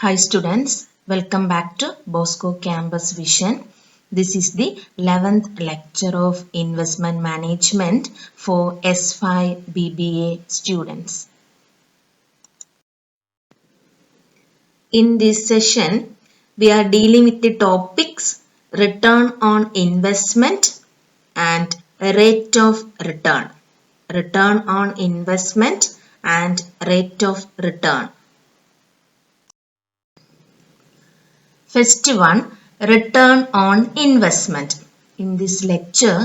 Hi students, welcome back to Bosco Campus Vision. This is the 11th lecture of Investment Management for S5 BBA students. In this session, we are dealing with the topics return on investment and rate of return. Return on investment and rate of return. First one, return on investment. In this lecture,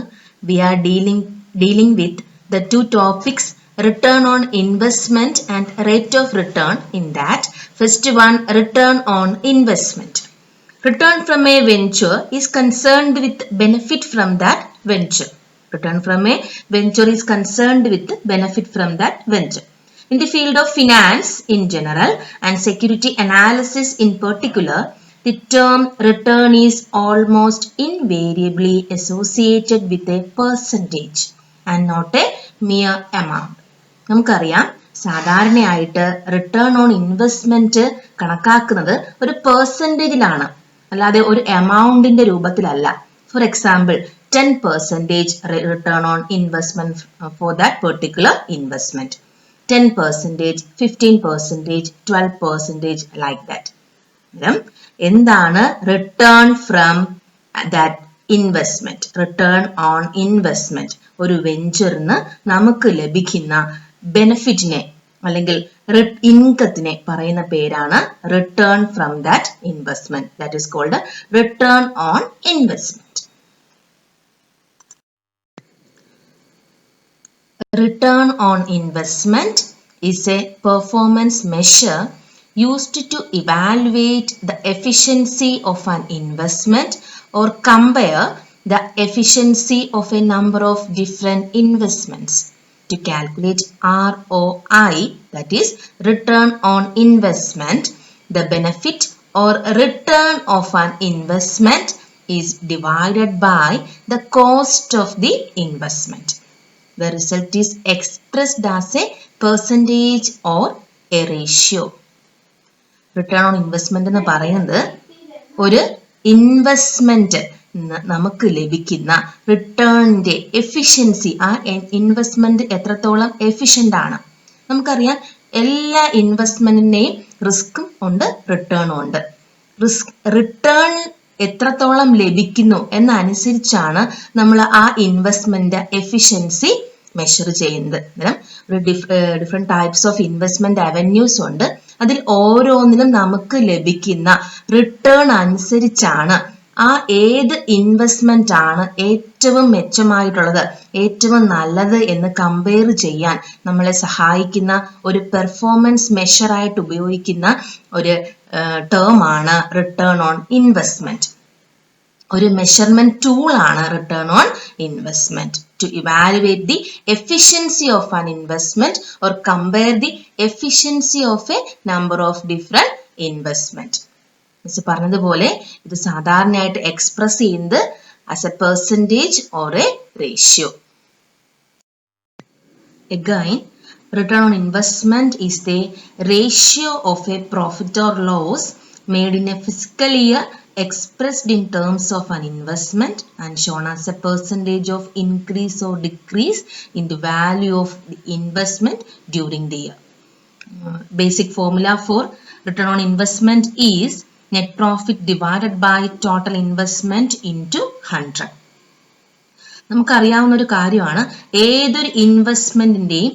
we are dealing with the two topics return on investment and rate of return. In that, first one, return on investment. Return from a venture is concerned with benefit from that venture. Return from a venture is concerned with benefit from that venture. In the field of finance in general and security analysis in particular, the term return is almost invariably associated with a percentage and not a mere amount. നമുക്കറിയാം സാധാരണയായിട്ട് return on investment കണക്കാക്കുന്നത് ഒരു പെർസെൻറ്റേജിലാണ്, അല്ലാതെ ഒരു എമൗണ്ടിന്റെ രൂപത്തിലല്ല. For example 10% return on investment for that particular investment, 10%, 15%, 12% like that. എന്താണ് return from that investment? Return on investment ഒരു വെഞ്ചറിന് നമുക്ക് ലഭിക്കുന്ന ബെനിഫിറ്റിനെ അല്ലെങ്കിൽ ഇൻകത്തിനെ പറയുന്ന പേരാണ് return from that investment. That is called return on investment. Return on investment is a performance measure used to evaluate the efficiency of an investment or compare the efficiency of a number of different investments. To calculate ROI, that is return on investment, the benefit or return of an investment is divided by the cost of the investment. The result is expressed as a percentage or a ratio. Return on investment എന്ന് പറയുന്നത് ഒരു investment നമുക്ക് ലഭിക്കുന്ന റിട്ടേണിന്റെ efficiency, ആ investment എത്രത്തോളം efficient ആണ്. നമുക്കറിയാം എല്ലാ ഇൻവെസ്റ്റ്മെന്റിന്റെയും റിസ്ക്കും ഉണ്ട്, റിട്ടേണും ഉണ്ട്. റിട്ടേൺ എത്രത്തോളം ലഭിക്കുന്നു എന്നനുസരിച്ചാണ് നമ്മൾ ആ ഇൻവെസ്റ്റ്മെന്റ് എഫിഷ്യൻസി മെഷർ ചെയ്യുന്നത്. ഒരു different types of investment avenues ഉണ്ട്. അതിൽ ഓരോന്നിലും നമുക്ക് ലഭിക്കുന്ന റിട്ടേൺ അനുസരിച്ചാണ് ആ ഏത് ഇൻവെസ്റ്റ്മെന്റ് ആണ് ഏറ്റവും മെച്ചമായിട്ടുള്ളത്, ഏറ്റവും നല്ലത് എന്ന് കമ്പയർ ചെയ്യാൻ നമ്മളെ സഹായിക്കുന്ന ഒരു പെർഫോമൻസ് മെഷറായിട്ട് ഉപയോഗിക്കുന്ന ഒരു ടേം ആണ് റിട്ടേൺ ഓൺ ഇൻവെസ്റ്റ്മെന്റ്. ഒരു മെഷർമെന്റ് ടൂൾ ആണ് return on investment to evaluate the efficiency of an investment or compare the efficiency of a number of different investment. Miss പറഞ്ഞതുപോലെ ഇത് സാധാരണയായിട്ട് എക്സ്പ്രസ് ചെയ്യുന്നത് as a percentage or a ratio. Again, return on investment is the ratio of a profit or loss made in a fiscal year expressed in terms of an investment and shown as a percentage of increase or decrease in the value of the investment during the year. Basic formula for return on investment is net profit divided by total investment into 100. നമുക്കറിയാവുന്ന ഒരു കാര്യമാണ്, ഏതൊരു ഇൻവെസ്റ്റ്മെന്റിന്റെയും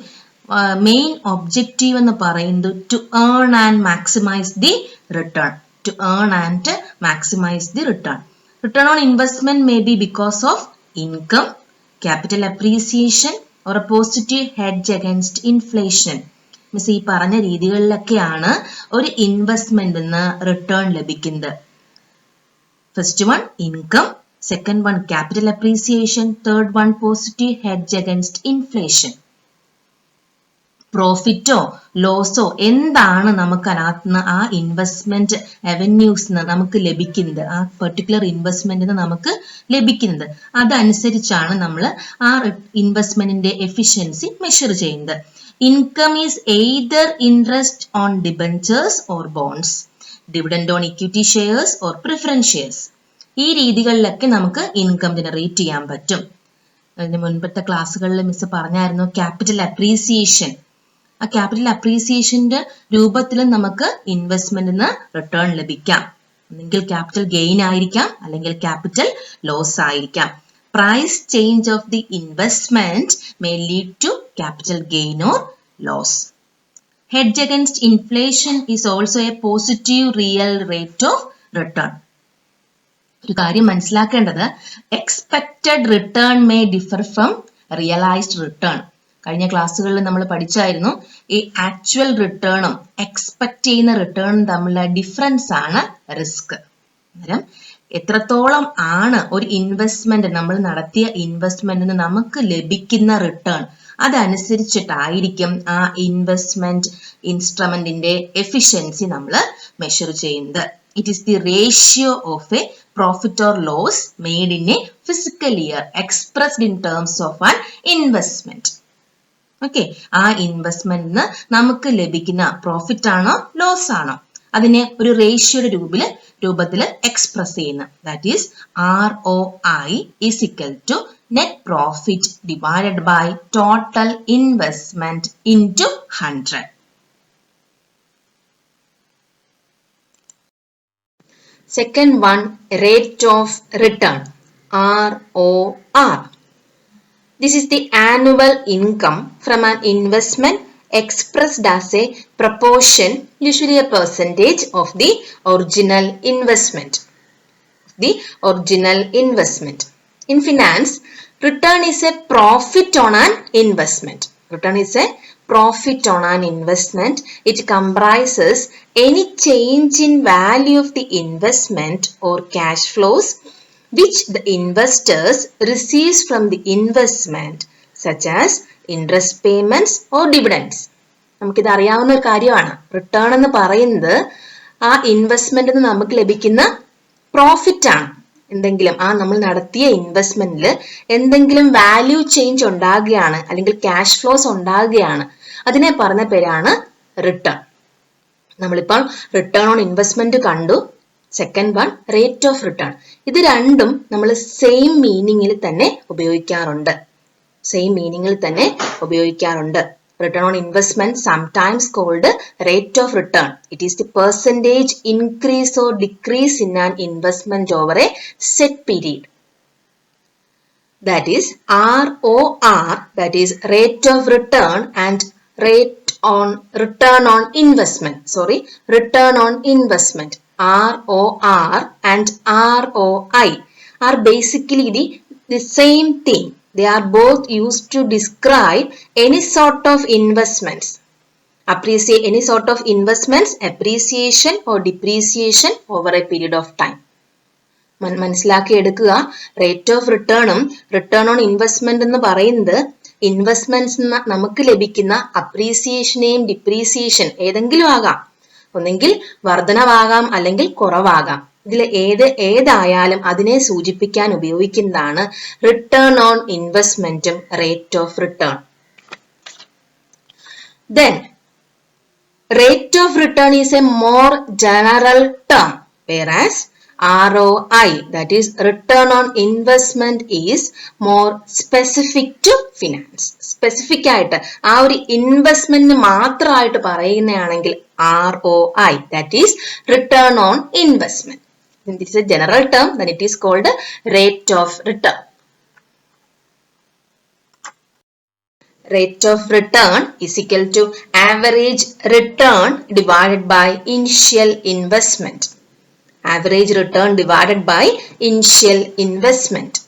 main objective എന്ന് പറയുന്നത് to earn and maximise the return. To earn and maximize the return. Return on investment may be because of income, capital appreciation or a positive hedge against inflation. മിസ് ഈ പറഞ്ഞ രീതികളിലൊക്കെയാണ് ഒരു ഇൻവെസ്റ്റ്മെന്റിന് റിട്ടേൺ ലഭിക്കുന്നത്. First one income, second one capital appreciation, third one positive hedge against inflation. പ്രോഫിറ്റോ ലോസോ എന്താണ് നമുക്ക് അതിനകത്ത് ആ ഇൻവെസ്റ്റ്മെന്റ് അവന്യൂസ് നമുക്ക് ലഭിക്കുന്നത്, ആ പെർട്ടിക്കുലർ ഇൻവെസ്റ്റ്മെന്റിന് നമുക്ക് ലഭിക്കുന്നത്, അതനുസരിച്ചാണ് നമ്മൾ ആ ഇൻവെസ്റ്റ്മെന്റിന്റെ എഫിഷ്യൻസി മെഷർ ചെയ്യുന്നത്. Income is either interest on debentures or bonds. Dividend on equity shares or preference shares. ഈ രീതികളിലൊക്കെ നമുക്ക് ഇൻകം ജനറേറ്റ് ചെയ്യാൻ പറ്റും. അതിന് മുൻപത്തെ ക്ലാസ്സുകളിൽ മിസ് പറഞ്ഞായിരുന്നു ക്യാപിറ്റൽ അപ്രീസിയേഷൻ. ആ ക്യാപിറ്റൽ അപ്രീസിയേഷന്റെ രൂപത്തിലും നമുക്ക് ഇൻവെസ്റ്റ്മെന്റിന് റിട്ടേൺ ലഭിക്കാം. ഒന്നെങ്കിൽ ക്യാപിറ്റൽ ഗെയിൻ ആയിരിക്കാം, അല്ലെങ്കിൽ ക്യാപിറ്റൽ ലോസ് ആയിരിക്കാം. Price change of the investment may lead to capital gain or loss. Hedge against inflation is also a positive real rate of return. ഒരു കാര്യം മനസ്സിലാക്കേണ്ടത്, expected return may differ from realised return. കഴിഞ്ഞ ക്ലാസ്സുകളിൽ നമ്മൾ പഠിച്ചായിരുന്നു ഈ actual റിട്ടേണും expect ചെയ്യുന്ന റിട്ടേണും തമ്മിലുള്ള difference ആണ് റിസ്ക്. അന്നേരം എത്രത്തോളം ആണ് ഒരു ഇൻവെസ്റ്റ്മെന്റ്, നമ്മൾ നടത്തിയ ഇൻവെസ്റ്റ്മെന്റിന് നമുക്ക് ലഭിക്കുന്ന റിട്ടേൺ, അതനുസരിച്ചിട്ടായിരിക്കും ആ ഇൻവെസ്റ്റ്മെന്റ് ഇൻസ്ട്രുമെന്റിന്റെ എഫിഷ്യൻസി നമ്മൾ മെഷർ ചെയ്യുന്നത്. It is the ratio of a profit or loss made in a physical year expressed in terms of an investment. Okay, ആ ഇൻവെസ്റ്റ്മെന്റിന് നമുക്ക് ലഭിക്കുന്ന പ്രോഫിറ്റ് ആണോ ലോസ് ആണോ അതിനെ ഒരു റേഷ്യോയുടെ രൂപത്തിൽ എക്സ്പ്രസ് ചെയ്യുന്ന, that is ROI is equal to net profit divided by total investment into 100. Second one, rate of return, ROR. This is the annual income from an investment expressed as a proportion, usually a percentage of the original investment. In finance, return is a profit on an investment. It comprises any change in value of the investment or cash flows which the investors receives from the investment, such as interest payments or dividends. നമുക്കിത് അറിയാവുന്ന ഒരു കാര്യമാണ്. Return എന്ന് പറയുന്നത് ആ ഇൻവെസ്റ്റ്മെന്റിന് നമുക്ക് ലഭിക്കുന്ന പ്രോഫിറ്റ് ആണ്. എന്തെങ്കിലും നമ്മൾ നടത്തിയ ഇൻവെസ്റ്റ്മെന്റിൽ എന്തെങ്കിലും വാല്യൂ ചേഞ്ച് ഉണ്ടാകുകയാണ്, അല്ലെങ്കിൽ ക്യാഷ് ഫ്ലോസ് ഉണ്ടാകുകയാണ്, അതിനെ പറഞ്ഞ പേരാണ് റിട്ടേൺ. നമ്മളിപ്പോൾ റിട്ടേൺ ഓൺ ഇൻവെസ്റ്റ്മെന്റ് കണ്ടു. Second one, rate of return. ഇത് രണ്ടും നമ്മൾ സെയിം മീനിങ്ങിൽ തന്നെ ഉപയോഗിക്കാറുണ്ട്. Return on investment, sometimes called rate of return. It is the percentage increase or decrease in an investment over a set period. That is ROR, that is rate of return, and return on investment. Return on investment, ROR and ROI are basically the same thing. They are both used to describe any sort of investments. Any sort of investments, appreciation or depreciation over a period of time. മനസ്സിലാക്കി എടുക്കുക. Rate of റിട്ടേണും return on investment എന്ന് പറയുന്നത് investments നമുക്ക് ലഭിക്കുന്ന അപ്രീസിയേഷനെയും depreciation ഏതെങ്കിലും ആകാം. ഒന്നെങ്കിൽ വർധനവാകാം, അല്ലെങ്കിൽ കുറവാകാം. ഇതിൽ ഏതായാലും അതിനെ സൂചിപ്പിക്കാൻ ഉപയോഗിക്കുന്നതാണ് റിട്ടേൺ ഓൺ ഇൻവെസ്റ്റ്മെന്റും rate of return. Then rate of return is a more general term, whereas ROI, that is return on investment, is more specific to finance. Specific ആയിട്ട് ആ ഒരു ഇൻവെസ്റ്റ്മെന്റ് മാത്രമായിട്ട് പറയുന്നതാണെങ്കിൽ ROI, that is return on investment. If this is a general term, then it is called rate of return. Rate of return is equal to average return divided by initial investment. Average return divided by initial investment.